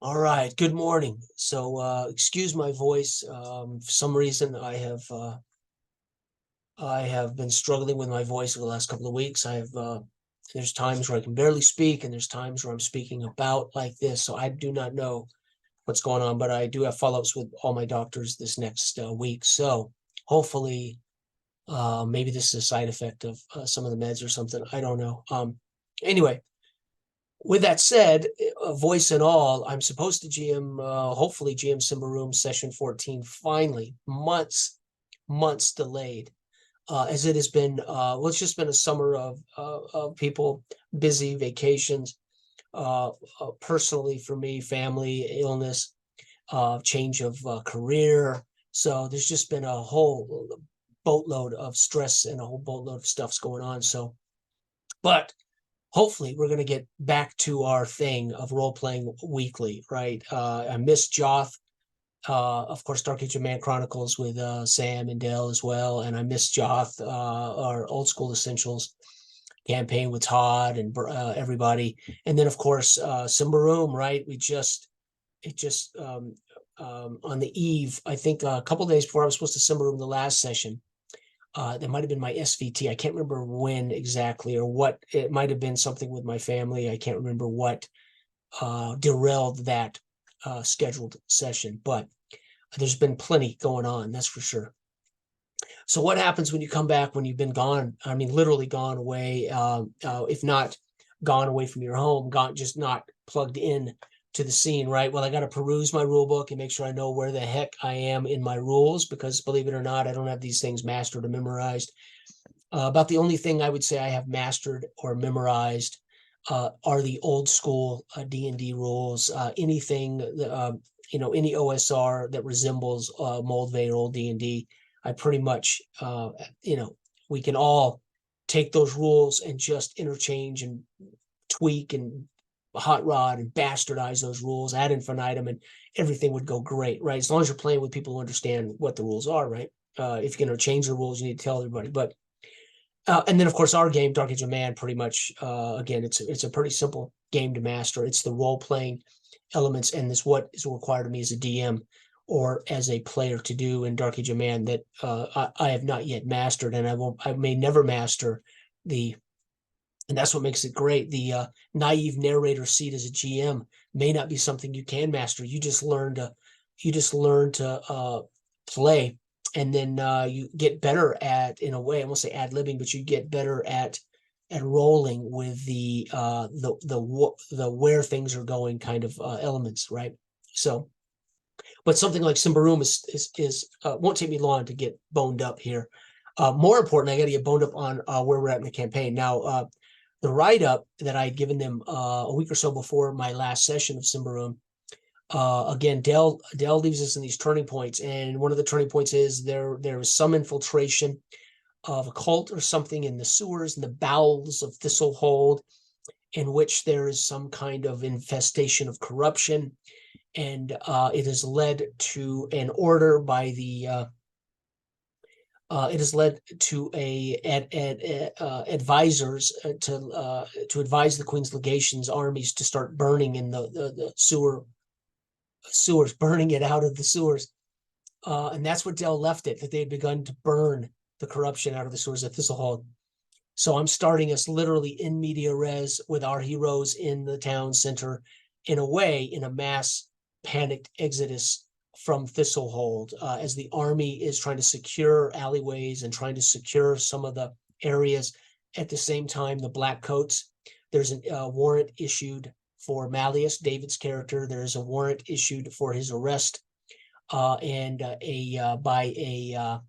All right, good morning. Excuse my voice. For some reason, I have been struggling with my voice for the last couple of weeks. There's times where I can barely speak, and there's times where I'm speaking about like this. So I do not know what's going on, but I do have follow-ups with all my doctors this next week. So hopefully, maybe this is a side effect of some of the meds or something. I don't know. Anyway, with that said, voice and all, I'm supposed to GM, hopefully GM Symbaroum session 14 finally, months delayed, as it has been, well, it's just been a summer of people, busy vacations, uh, personally for me, family, illness, change of career. So there's just been a whole boatload of stress and a whole boatload of stuff's going on. But hopefully we're going to get back to our thing of role playing weekly, right? I miss Joth. Of course, Dark Age of Man Chronicles with Sam and Dale as well. And I miss Joth, our old school essentials campaign with Todd and everybody. And then, of course, Symbaroum, right? It just, on the eve, I think a couple days before I was supposed to Symbaroum the last session, that might have been my SVT. I can't remember when exactly or what. It might have been something with my family. I can't remember what derailed that scheduled session, but there's been plenty going on, that's for sure. So what happens when you come back when you've been gone? I mean, literally gone away, if not gone away from your home, gone just not plugged in to the scene, right? Well, I got to peruse my rule book and make sure I know where the heck I am in my rules, because believe it or not, I don't have these things mastered or memorized. About the only thing I would say I have mastered or memorized are the old school D&D rules. Anything, any OSR that resembles Moldvay or old D&D, I pretty much, we can all take those rules and just interchange and tweak and hot rod and bastardize those rules ad infinitum, and everything would go great, right? As long as you're playing with people who understand what the rules are, right? If you're going to change the rules, you need to tell everybody. But and then, of course, our game, Dark Age of Man, pretty much, again, it's a pretty simple game to master. It's the role playing elements, and this what is required of me as a DM or as a player to do in Dark Age of Man that I have not yet mastered, and I may never master the. And that's what makes it great. The naive narrator seat as a GM may not be something you can master. You just learn to play, and then you get better at, in a way, I won't say ad-libbing, but you get better at rolling with the where things are going kind of elements, right? So, but something like Symbaroum is won't take me long to get boned up here. More important, I got to get boned up on where we're at in the campaign now. The write-up that I had given them a week or so before my last session of Symbaroum. Again, Dell leaves us in these turning points, and one of the turning points is there is some infiltration of a cult or something in the sewers, in the bowels of Thistlehold, in which there is some kind of infestation of corruption, and it has led to an order by the it has led to advisors to advise the Queen's Legation's armies to start burning in the sewers, burning it out of the sewers. And that's what Dell left it, that they had begun to burn the corruption out of the sewers at Thistlehold. So I'm starting us literally in media res with our heroes in the town center, in a way, in a mass panicked exodus from Thistlehold, as the army is trying to secure alleyways and trying to secure some of the areas. At the same time, the Black Coats, there's a warrant issued for Malleus, David's character. There's a warrant issued for his arrest, and by a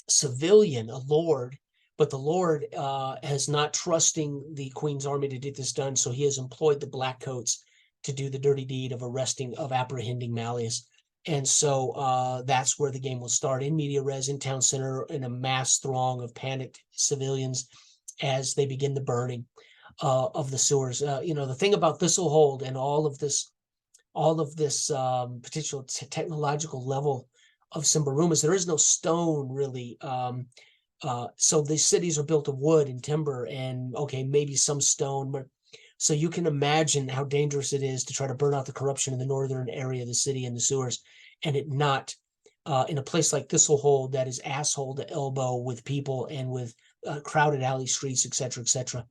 civilian, a lord. But the Lord has not trusting the Queen's army to get this done, so he has employed the Black Coats to do the dirty deed of apprehending Malleus. And so that's where the game will start, in media res, in town center, in a mass throng of panicked civilians as they begin the burning of the sewers. The thing about Thistlehold and all of this potential technological level of Symbaroum is there is no stone really. So the cities are built of wood and timber, and okay, maybe some stone, but So you can imagine how dangerous it is to try to burn out the corruption in the northern area of the city and the sewers, and it not in a place like Thistlehold that is asshole to elbow with people and with crowded alley streets, et cetera, et cetera.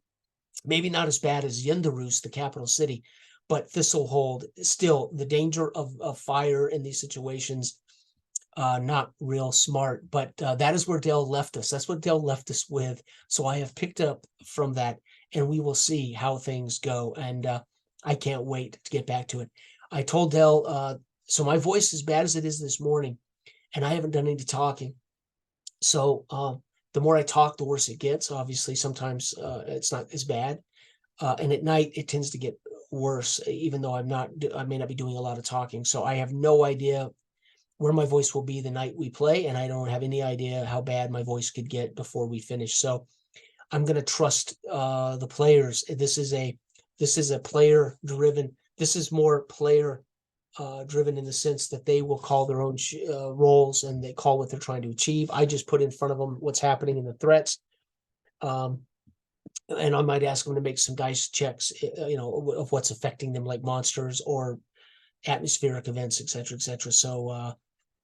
Maybe not as bad as Yendarus, the capital city, but Thistlehold, still the danger of fire in these situations, not real smart. But that is where Dell left us. That's what Dell left us with. So I have picked up from that, and we will see how things go. And I can't wait to get back to it. I told Dell, so my voice, as bad as it is this morning, and I haven't done any talking. So the more I talk, the worse it gets. Obviously, sometimes it's not as bad. And at night, it tends to get worse, even though I may not be doing a lot of talking. So I have no idea where my voice will be the night we play, and I don't have any idea how bad my voice could get before we finish. So I'm going to trust the players. This is a player driven. This is more player driven in the sense that they will call their own roles, and they call what they're trying to achieve. I just put in front of them what's happening in the threats. And I might ask them to make some dice checks, of what's affecting them, like monsters or atmospheric events, et cetera, et cetera. So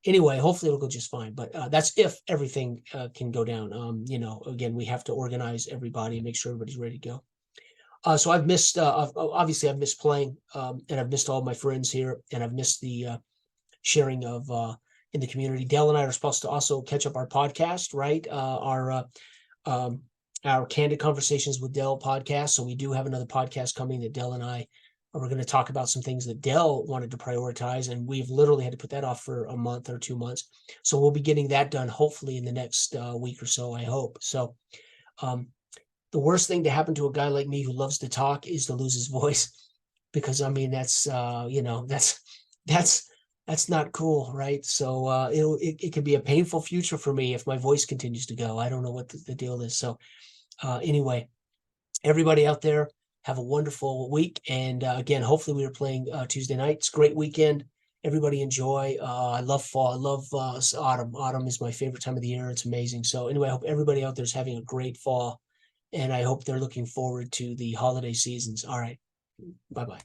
anyway, hopefully it'll go just fine. But that's if everything can go down. Again, we have to organize everybody and make sure everybody's ready to go. So I've missed, obviously I've missed playing, and I've missed all my friends here, and I've missed the sharing of in the community. Dale and I are supposed to also catch up our podcast, right? Our Candid Conversations with Dell podcast. So we do have another podcast coming that Dell and I are going to talk about some things that Dell wanted to prioritize, and we've literally had to put that off for a month or 2 months. So we'll be getting that done hopefully in the next week or so, I hope. So the worst thing to happen to a guy like me who loves to talk is to lose his voice, because I mean that's that's not cool, right? So it could be a painful future for me if my voice continues to go. I don't know what the deal is. So anyway, everybody out there, have a wonderful week. And again, hopefully we are playing Tuesday night. It's a great weekend. Everybody enjoy. I love fall. I love autumn. Autumn is my favorite time of the year. It's amazing. So anyway, I hope everybody out there is having a great fall, and I hope they're looking forward to the holiday seasons. All right. Bye-bye.